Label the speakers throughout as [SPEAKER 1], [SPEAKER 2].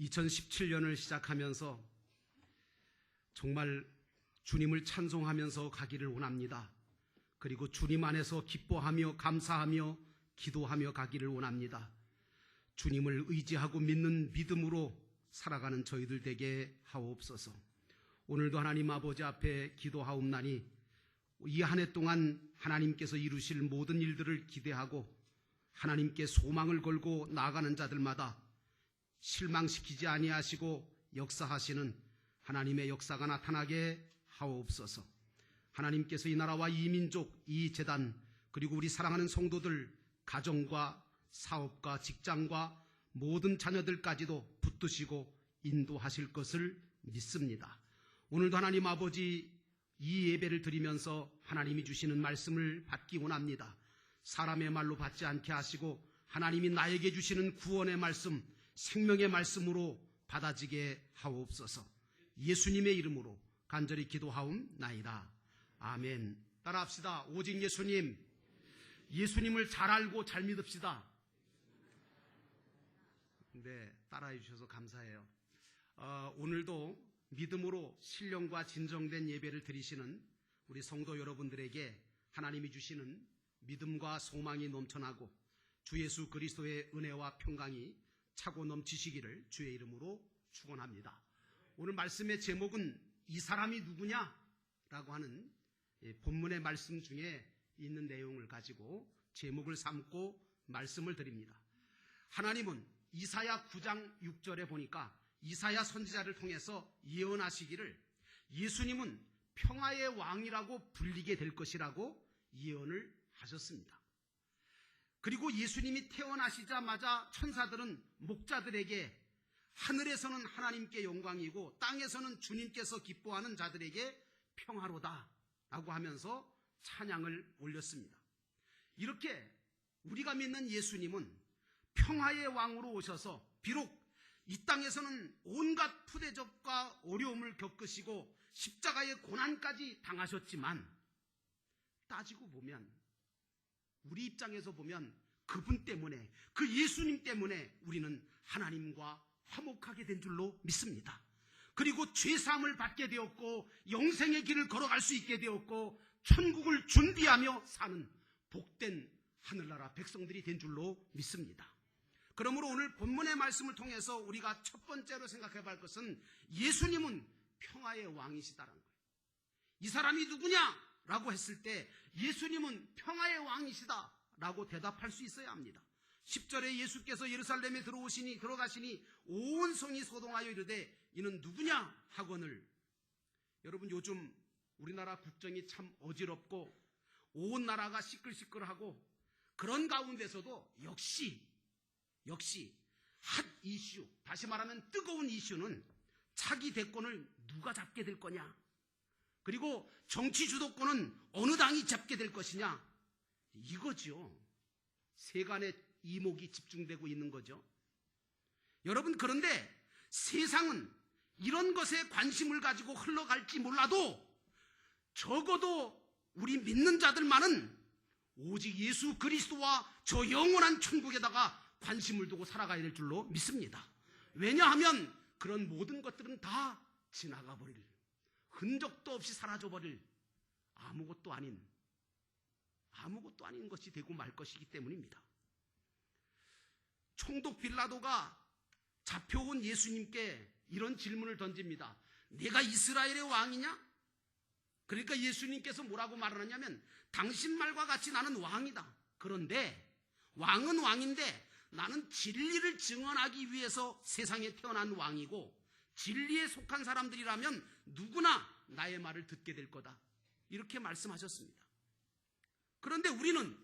[SPEAKER 1] 2017년을 시작하면서 정말 주님을 찬송하면서 가기를 원합니다. 그리고 주님 안에서 기뻐하며 감사하며 기도하며 가기를 원합니다. 주님을 의지하고 믿는 믿음으로 살아가는 저희들 되게 하옵소서. 오늘도 하나님 아버지 앞에 기도하옵나니 이 한 해 동안 하나님께서 이루실 모든 일들을 기대하고 하나님께 소망을 걸고 나아가는 자들마다 실망시키지 아니하시고 역사하시는 하나님의 역사가 나타나게 하옵소서. 하나님께서 이 나라와 이 민족, 이 재단, 그리고 우리 사랑하는 성도들 가정과 사업과 직장과 모든 자녀들까지도 붙드시고 인도하실 것을 믿습니다. 오늘도 하나님 아버지 이 예배를 드리면서 하나님이 주시는 말씀을 받기 원합니다. 사람의 말로 받지 않게 하시고 하나님이 나에게 주시는 구원의 말씀, 생명의 말씀으로 받아지게 하옵소서. 예수님의 이름으로 간절히 기도하옵나이다. 아멘. 따라합시다. 오직 예수님. 예수님을 잘 알고 잘 믿읍시다. 네, 따라해 주셔서 감사해요. 오늘도 믿음으로 신령과 진정된 예배를 드리시는 우리 성도 여러분들에게 하나님이 주시는 믿음과 소망이 넘쳐나고 주 예수 그리스도의 은혜와 평강이 차고 넘치시기를 주의 이름으로 축원합니다. 오늘 말씀의 제목은 이 사람이 누구냐라고 하는 본문의 말씀 중에 있는 내용을 가지고 제목을 삼고 말씀을 드립니다. 하나님은 이사야 9장 6절에 보니까 이사야 선지자를 통해서 예언하시기를 예수님은 평화의 왕이라고 불리게 될 것이라고 예언을 하셨습니다. 그리고 예수님이 태어나시자마자 천사들은 목자들에게 하늘에서는 하나님께 영광이고 땅에서는 주님께서 기뻐하는 자들에게 평화로다 라고 하면서 찬양을 올렸습니다. 이렇게 우리가 믿는 예수님은 평화의 왕으로 오셔서 비록 이 땅에서는 온갖 푸대접과 어려움을 겪으시고 십자가의 고난까지 당하셨지만 따지고 보면 우리 입장에서 보면 그분 때문에 그 예수님 때문에 우리는 하나님과 화목하게 된 줄로 믿습니다. 그리고 죄사함을 받게 되었고 영생의 길을 걸어갈 수 있게 되었고 천국을 준비하며 사는 복된 하늘나라 백성들이 된 줄로 믿습니다. 그러므로 오늘 본문의 말씀을 통해서 우리가 첫 번째로 생각해 볼 것은 예수님은 평화의 왕이시다라는 거예요. 이 사람이 누구냐라고 했을 때 예수님은 평화의 왕이시다라고 대답할 수 있어야 합니다. 10절에 예수께서 예루살렘에 들어가시니 온 성이 소동하여 이르되 이는 누구냐 하거늘. 여러분 요즘 우리나라 국정이 참 어지럽고 온 나라가 시끌시끌하고 그런 가운데서도 역시 핫 이슈, 다시 말하면 뜨거운 이슈는 차기 대권을 누가 잡게 될 거냐, 그리고 정치 주도권은 어느 당이 잡게 될 것이냐, 이거죠. 세간의 이목이 집중되고 있는 거죠. 여러분, 그런데 세상은 이런 것에 관심을 가지고 흘러갈지 몰라도 적어도 우리 믿는 자들만은 오직 예수 그리스도와 저 영원한 천국에다가 관심을 두고 살아가야 될 줄로 믿습니다. 왜냐하면 그런 모든 것들은 다 지나가 버릴, 흔적도 없이 사라져버릴 아무것도 아닌 것이 되고 말 것이기 때문입니다. 총독 빌라도가 잡혀온 예수님께 이런 질문을 던집니다. 내가 이스라엘의 왕이냐? 그러니까 예수님께서 뭐라고 말하느냐면 당신 말과 같이 나는 왕이다. 그런데 왕은 왕인데 나는 진리를 증언하기 위해서 세상에 태어난 왕이고 진리에 속한 사람들이라면 누구나 나의 말을 듣게 될 거다. 이렇게 말씀하셨습니다. 그런데 우리는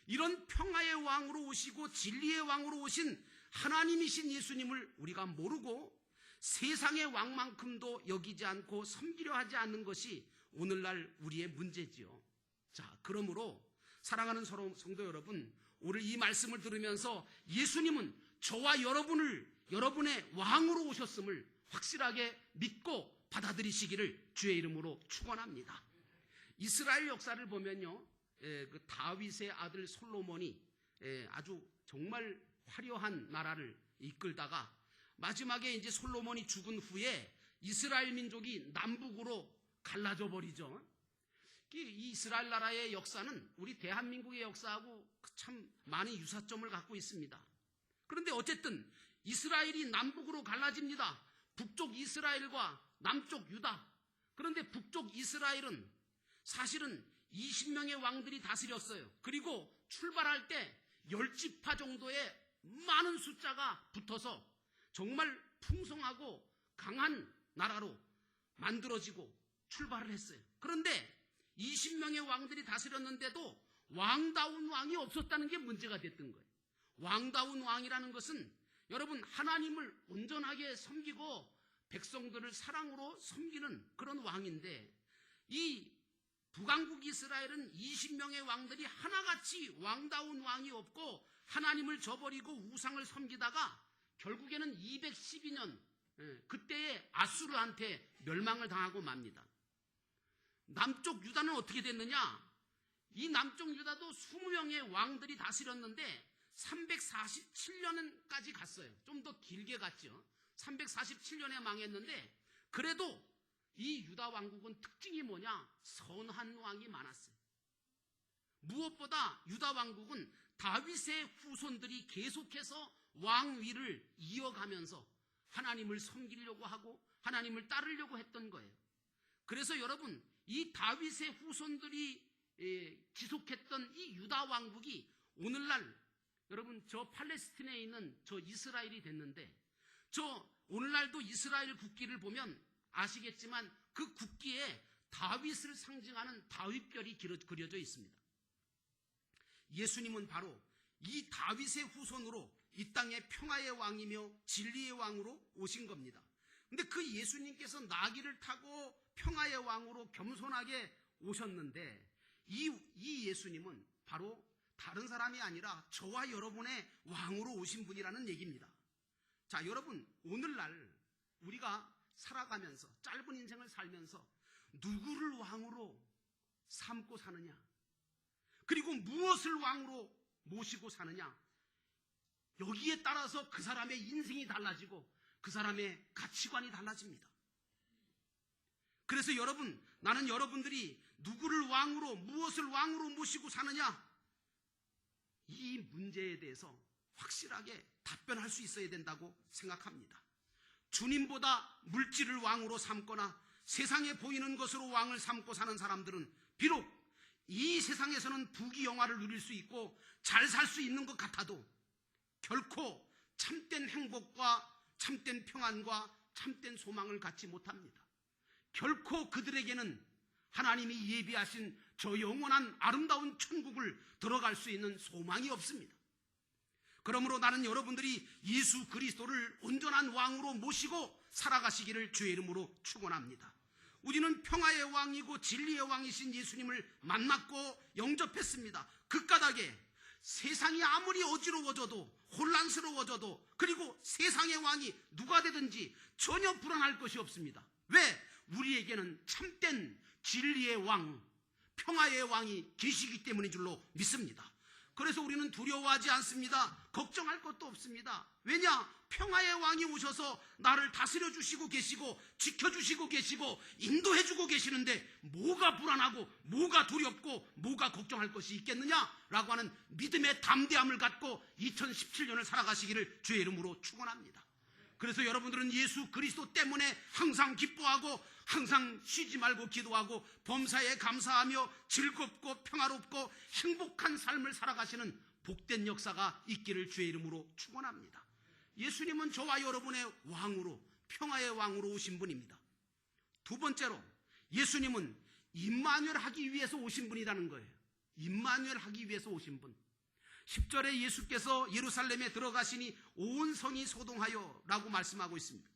[SPEAKER 1] 이런 평화의 왕으로 오시고 진리의 왕으로 오신 하나님이신 예수님을 우리가 모르고 세상의 왕만큼도 여기지 않고 섬기려 하지 않는 것이 오늘날 우리의 문제지요. 자, 그러므로 사랑하는 성도 여러분, 오늘 이 말씀을 들으면서 예수님은 저와 여러분의 왕으로 오셨음을 확실하게 믿고 받아들이시기를 주의 이름으로 축원합니다. 이스라엘 역사를 보면요, 그 다윗의 아들 솔로몬이 아주 정말 화려한 나라를 이끌다가 마지막에 이제 솔로몬이 죽은 후에 이스라엘 민족이 남북으로 갈라져 버리죠. 이 이스라엘 나라의 역사는 우리 대한민국의 역사하고 참 많은 유사점을 갖고 있습니다. 그런데 어쨌든 이스라엘이 남북으로 갈라집니다. 북쪽 이스라엘과 남쪽 유다. 그런데 북쪽 이스라엘은 사실은 20명의 왕들이 다스렸어요. 그리고 출발할 때 10지파 정도의 많은 숫자가 붙어서 정말 풍성하고 강한 나라로 만들어지고 출발을 했어요. 그런데 20명의 왕들이 다스렸는데도 왕다운 왕이 없었다는 게 문제가 됐던 거예요. 왕다운 왕이라는 것은 여러분 하나님을 온전하게 섬기고 백성들을 사랑으로 섬기는 그런 왕인데, 이 북왕국 이스라엘은 20명의 왕들이 하나같이 왕다운 왕이 없고 하나님을 저버리고 우상을 섬기다가 결국에는 212년 그때의 아수르한테 멸망을 당하고 맙니다. 남쪽 유다는 어떻게 됐느냐? 이 남쪽 유다도 20명의 왕들이 다스렸는데 347년까지 갔어요. 좀 더 길게 갔죠. 347년에 망했는데 그래도 이 유다 왕국은 특징이 뭐냐? 선한 왕이 많았어요. 무엇보다 유다 왕국은 다윗의 후손들이 계속해서 왕위를 이어가면서 하나님을 섬기려고 하고 하나님을 따르려고 했던 거예요. 그래서 여러분, 이 다윗의 후손들이 지속했던 이 유다 왕국이 오늘날 여러분 저 팔레스틴에 있는 저 이스라엘이 됐는데, 저 오늘날도 이스라엘 국기를 보면 아시겠지만 그 국기에 다윗을 상징하는 다윗별이 그려져 있습니다. 예수님은 바로 이 다윗의 후손으로 이 땅의 평화의 왕이며 진리의 왕으로 오신 겁니다. 근데 그 예수님께서 나귀를 타고 평화의 왕으로 겸손하게 오셨는데 이 예수님은 바로 다른 사람이 아니라 저와 여러분의 왕으로 오신 분이라는 얘기입니다. 자, 여러분, 오늘날 우리가 살아가면서 짧은 인생을 살면서 누구를 왕으로 삼고 사느냐, 그리고 무엇을 왕으로 모시고 사느냐, 여기에 따라서 그 사람의 인생이 달라지고 그 사람의 가치관이 달라집니다. 그래서 여러분, 나는 여러분들이 누구를 왕으로, 무엇을 왕으로 모시고 사느냐, 이 문제에 대해서 확실하게 답변할 수 있어야 된다고 생각합니다. 주님보다 물질을 왕으로 삼거나 세상에 보이는 것으로 왕을 삼고 사는 사람들은 비록 이 세상에서는 부귀영화를 누릴 수 있고 잘 살 수 있는 것 같아도 결코 참된 행복과 참된 평안과 참된 소망을 갖지 못합니다. 결코 그들에게는 하나님이 예비하신 저 영원한 아름다운 천국을 들어갈 수 있는 소망이 없습니다. 그러므로 나는 여러분들이 예수 그리스도를 온전한 왕으로 모시고 살아가시기를 주의 이름으로 축원합니다. 우리는 평화의 왕이고 진리의 왕이신 예수님을 만났고 영접했습니다. 그 까닭에 세상이 아무리 어지러워져도 혼란스러워져도 그리고 세상의 왕이 누가 되든지 전혀 불안할 것이 없습니다. 왜? 우리에게는 참된 진리의 왕, 평화의 왕이 계시기 때문인 줄로 믿습니다. 그래서 우리는 두려워하지 않습니다. 걱정할 것도 없습니다. 왜냐? 평화의 왕이 오셔서 나를 다스려 주시고 계시고 지켜주시고 계시고 인도해주고 계시는데 뭐가 불안하고 뭐가 두렵고 뭐가 걱정할 것이 있겠느냐라고 하는 믿음의 담대함을 갖고 2017년을 살아가시기를 주의 이름으로 축원합니다. 그래서 여러분들은 예수 그리스도 때문에 항상 기뻐하고 항상 쉬지 말고 기도하고 범사에 감사하며 즐겁고 평화롭고 행복한 삶을 살아가시는 복된 역사가 있기를 주의 이름으로 축원합니다. 예수님은 저와 여러분의 왕으로, 평화의 왕으로 오신 분입니다. 두 번째로 예수님은 임마누엘 하기 위해서 오신 분이라는 거예요. 임마누엘 하기 위해서 오신 분. 10절에 예수께서 예루살렘에 들어가시니 온 성이 소동하여 라고 말씀하고 있습니다.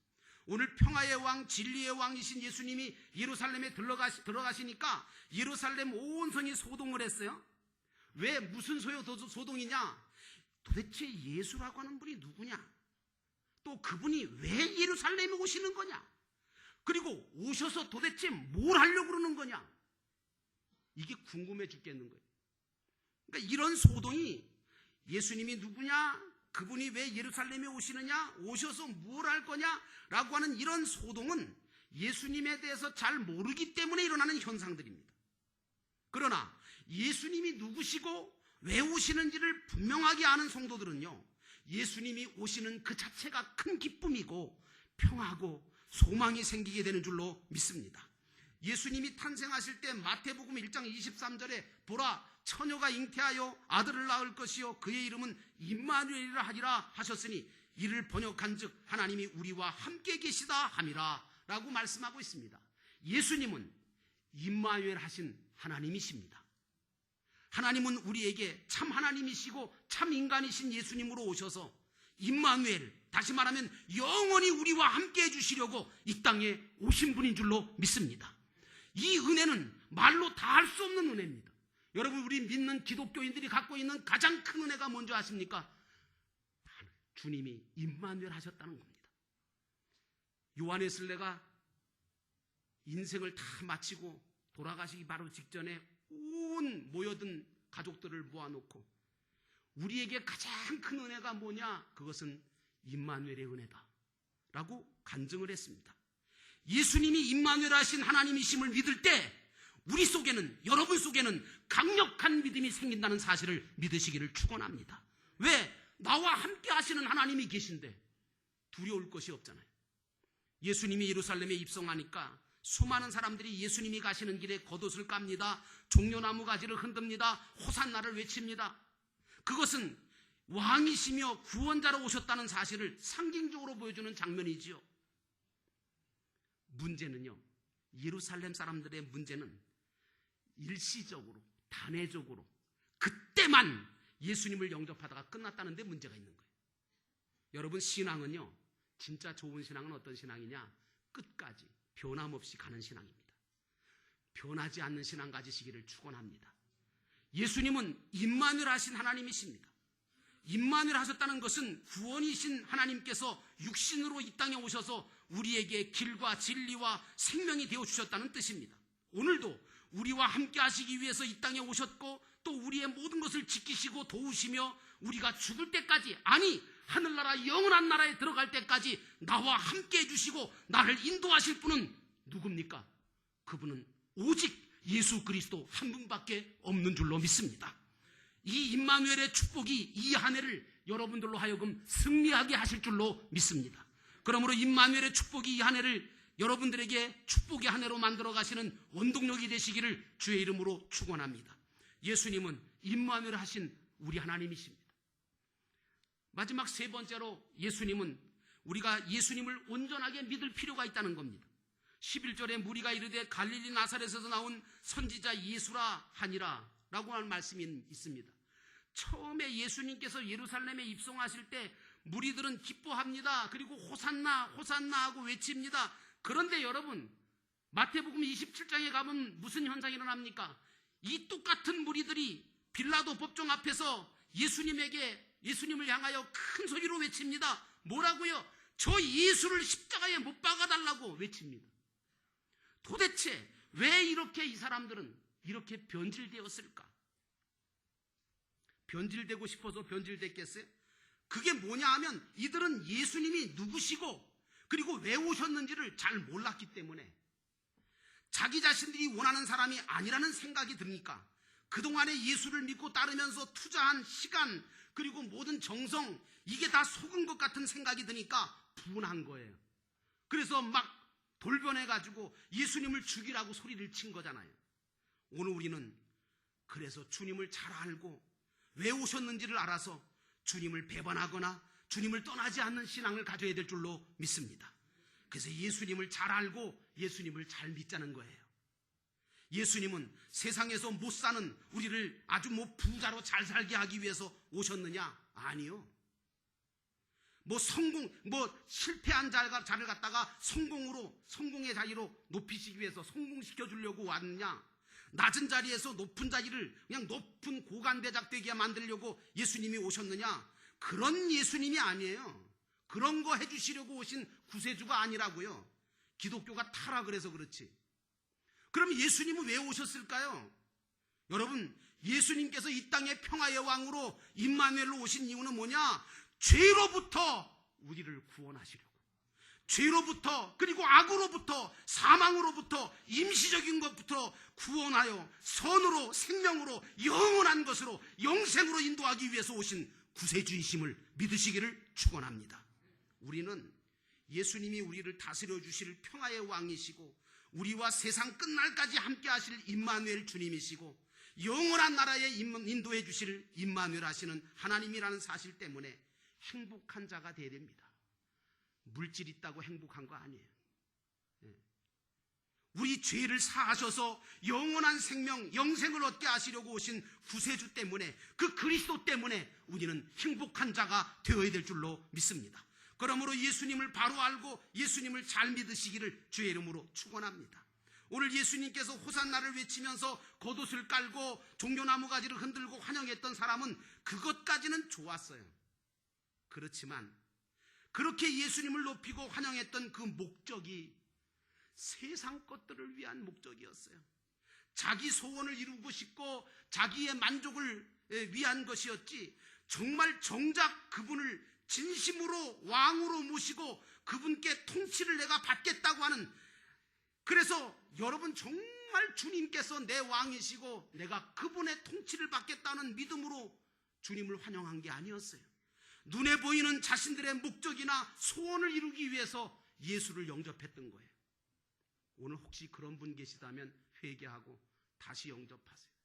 [SPEAKER 1] 오늘 평화의 왕, 진리의 왕이신 예수님이 예루살렘에 들어가시니까 예루살렘 온 성이 소동을 했어요. 왜? 무슨 소동이냐? 도대체 예수라고 하는 분이 누구냐? 또 그분이 왜 예루살렘에 오시는 거냐? 그리고 오셔서 도대체 뭘 하려고 그러는 거냐? 이게 궁금해 죽겠는 거예요. 그러니까 이런 소동이 예수님이 누구냐? 그분이 왜 예루살렘에 오시느냐? 오셔서 뭘 할 거냐? 라고 하는 이런 소동은 예수님에 대해서 잘 모르기 때문에 일어나는 현상들입니다. 그러나 예수님이 누구시고 왜 오시는지를 분명하게 아는 성도들은요, 예수님이 오시는 그 자체가 큰 기쁨이고 평화고 소망이 생기게 되는 줄로 믿습니다. 예수님이 탄생하실 때 마태복음 1장 23절에 보라 처녀가 잉태하여 아들을 낳을 것이요 그의 이름은 임마누엘이라 하리라 하셨으니 이를 번역한즉 하나님이 우리와 함께 계시다 함이라 라고 말씀하고 있습니다. 예수님은 임마누엘 하신 하나님이십니다. 하나님은 우리에게 참 하나님이시고 참 인간이신 예수님으로 오셔서 임마누엘, 다시 말하면 영원히 우리와 함께 해주시려고 이 땅에 오신 분인 줄로 믿습니다. 이 은혜는 말로 다 할 수 없는 은혜입니다. 여러분, 우리 믿는 기독교인들이 갖고 있는 가장 큰 은혜가 뭔지 아십니까? 주님이 임마누엘 하셨다는 겁니다. 요한의 슬레가 인생을 다 마치고 돌아가시기 바로 직전에 온 모여든 가족들을 모아놓고 우리에게 가장 큰 은혜가 뭐냐? 그것은 임마누엘의 은혜다 라고 간증을 했습니다. 예수님이 임마누엘 하신 하나님이심을 믿을 때 우리 속에는, 여러분 속에는 강력한 믿음이 생긴다는 사실을 믿으시기를 축원합니다. 왜? 나와 함께 하시는 하나님이 계신데 두려울 것이 없잖아요. 예수님이 예루살렘에 입성하니까 수많은 사람들이 예수님이 가시는 길에 겉옷을 깝니다. 종려나무 가지를 흔듭니다. 호산나를 외칩니다. 그것은 왕이시며 구원자로 오셨다는 사실을 상징적으로 보여주는 장면이지요. 문제는요, 예루살렘 사람들의 문제는 일시적으로, 단회적으로 그때만 예수님을 영접하다가 끝났다는 데 문제가 있는 거예요. 여러분, 신앙은요, 진짜 좋은 신앙은 어떤 신앙이냐? 끝까지 변함없이 가는 신앙입니다. 변하지 않는 신앙 가지시기를 축원합니다. 예수님은 임마누엘 하신 하나님이십니다. 임마누엘 하셨다는 것은 구원이신 하나님께서 육신으로 이 땅에 오셔서 우리에게 길과 진리와 생명이 되어주셨다는 뜻입니다. 오늘도 우리와 함께 하시기 위해서 이 땅에 오셨고 또 우리의 모든 것을 지키시고 도우시며 우리가 죽을 때까지, 아니 하늘나라 영원한 나라에 들어갈 때까지 나와 함께 해주시고 나를 인도하실 분은 누굽니까? 그분은 오직 예수 그리스도 한 분밖에 없는 줄로 믿습니다. 이 임마누엘의 축복이 이 한 해를 여러분들로 하여금 승리하게 하실 줄로 믿습니다. 그러므로 임마누엘의 축복이 이 한 해를 여러분들에게 축복의 한 해로 만들어 가시는 원동력이 되시기를 주의 이름으로 축원합니다. 예수님은 임마누엘 하신 우리 하나님이십니다. 마지막 세 번째로 예수님은, 우리가 예수님을 온전하게 믿을 필요가 있다는 겁니다. 11절에 무리가 이르되 갈릴리 나사렛에서 나온 선지자 예수라 하니라 라고 하는 말씀이 있습니다. 처음에 예수님께서 예루살렘에 입성하실 때 무리들은 기뻐합니다. 그리고 호산나 호산나 하고 외칩니다. 그런데 여러분, 마태복음 27장에 가면 무슨 현상이 일어납니까? 이 똑같은 무리들이 빌라도 법정 앞에서 예수님을 향하여 큰 소리로 외칩니다. 뭐라고요? 저 예수를 십자가에 못 박아달라고 외칩니다. 도대체 왜 이렇게 이 사람들은 이렇게 변질되었을까? 변질되고 싶어서 변질됐겠어요? 그게 뭐냐 하면 이들은 예수님이 누구시고 그리고 왜 오셨는지를 잘 몰랐기 때문에 자기 자신들이 원하는 사람이 아니라는 생각이 드니까 그동안에 예수를 믿고 따르면서 투자한 시간 그리고 모든 정성, 이게 다 속은 것 같은 생각이 드니까 분한 거예요. 그래서 막 돌변해가지고 예수님을 죽이라고 소리를 친 거잖아요. 오늘 우리는 그래서 주님을 잘 알고 왜 오셨는지를 알아서 주님을 배반하거나 주님을 떠나지 않는 신앙을 가져야 될 줄로 믿습니다. 그래서 예수님을 잘 알고 예수님을 잘 믿자는 거예요. 예수님은 세상에서 못 사는 우리를 아주 부자로 잘 살게 하기 위해서 오셨느냐? 아니요. 실패한 자를 갖다가 성공의 자리로 높이시기 위해서 성공시켜 주려고 왔느냐? 낮은 자리에서 높은 자리를 그냥 높은 고관대작 되게 만들려고 예수님이 오셨느냐? 그런 예수님이 아니에요. 그런 거 해주시려고 오신 구세주가 아니라고요. 기독교가 타락을 해서 그렇지. 그럼 예수님은 왜 오셨을까요? 여러분, 예수님께서 이 땅의 평화의 왕으로 임마누엘로 오신 이유는 뭐냐? 죄로부터 우리를 구원하시려고, 죄로부터, 그리고 악으로부터, 사망으로부터, 임시적인 것부터 구원하여 선으로, 생명으로, 영원한 것으로, 영생으로 인도하기 위해서 오신 구세주이심을 믿으시기를 축원합니다. 우리는 예수님이 우리를 다스려 주실 평화의 왕이시고 우리와 세상 끝날까지 함께 하실 임마누엘 주님이시고 영원한 나라에 인도해 주실 임마누엘 하시는 하나님이라는 사실 때문에 행복한 자가 되어야 됩니다. 물질 있다고 행복한 거 아니에요. 우리 죄를 사하셔서 영원한 생명, 영생을 얻게 하시려고 오신 구세주 때문에, 그 그리스도 때문에 우리는 행복한 자가 되어야 될 줄로 믿습니다. 그러므로 예수님을 바로 알고 예수님을 잘 믿으시기를 주의 이름으로 축원합니다. 오늘 예수님께서 호산나를 외치면서 겉옷을 깔고 종려나무 가지를 흔들고 환영했던 사람은 그것까지는 좋았어요. 그렇지만 그렇게 예수님을 높이고 환영했던 그 목적이 세상 것들을 위한 목적이었어요. 자기 소원을 이루고 싶고 자기의 만족을 위한 것이었지, 정말 정작 그분을 진심으로 왕으로 모시고 그분께 통치를 내가 받겠다고 하는, 그래서 여러분 정말 주님께서 내 왕이시고 내가 그분의 통치를 받겠다는 믿음으로 주님을 환영한 게 아니었어요. 눈에 보이는 자신들의 목적이나 소원을 이루기 위해서 예수를 영접했던 거예요. 오늘 혹시 그런 분 계시다면 회개하고 다시 영접하세요.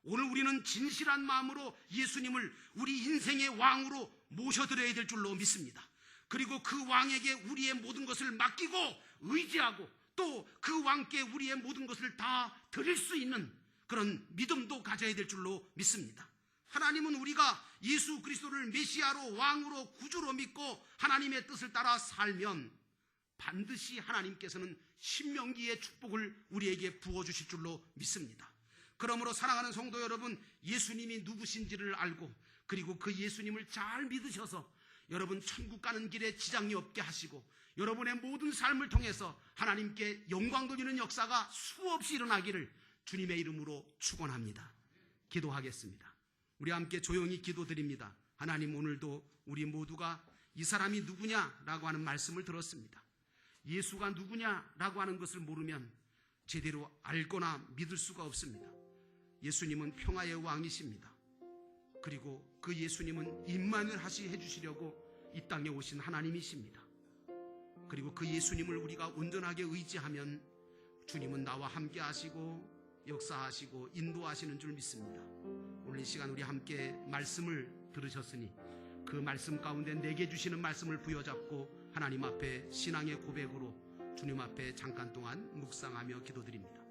[SPEAKER 1] 오늘 우리는 진실한 마음으로 예수님을 우리 인생의 왕으로 모셔드려야 될 줄로 믿습니다. 그리고 그 왕에게 우리의 모든 것을 맡기고 의지하고 또 그 왕께 우리의 모든 것을 다 드릴 수 있는 그런 믿음도 가져야 될 줄로 믿습니다. 하나님은 우리가 예수 그리스도를 메시아로, 왕으로, 구주로 믿고 하나님의 뜻을 따라 살면 반드시 하나님께서는 신명기의 축복을 우리에게 부어주실 줄로 믿습니다. 그러므로 사랑하는 성도 여러분, 예수님이 누구신지를 알고 그리고 그 예수님을 잘 믿으셔서 여러분 천국 가는 길에 지장이 없게 하시고 여러분의 모든 삶을 통해서 하나님께 영광 돌리는 역사가 수없이 일어나기를 주님의 이름으로 축원합니다. 기도하겠습니다. 우리 함께 조용히 기도드립니다. 하나님, 오늘도 우리 모두가 이 사람이 누구냐라고 하는 말씀을 들었습니다. 예수가 누구냐라고 하는 것을 모르면 제대로 알거나 믿을 수가 없습니다. 예수님은 평화의 왕이십니다. 그리고 그 예수님은 임마누엘 해주시려고 이 땅에 오신 하나님이십니다. 그리고 그 예수님을 우리가 온전하게 의지하면 주님은 나와 함께 하시고 역사하시고 인도하시는 줄 믿습니다. 오늘 이 시간 우리 함께 말씀을 들으셨으니 그 말씀 가운데 내게 주시는 말씀을 부여잡고 하나님 앞에 신앙의 고백으로 주님 앞에 잠깐 동안 묵상하며 기도드립니다.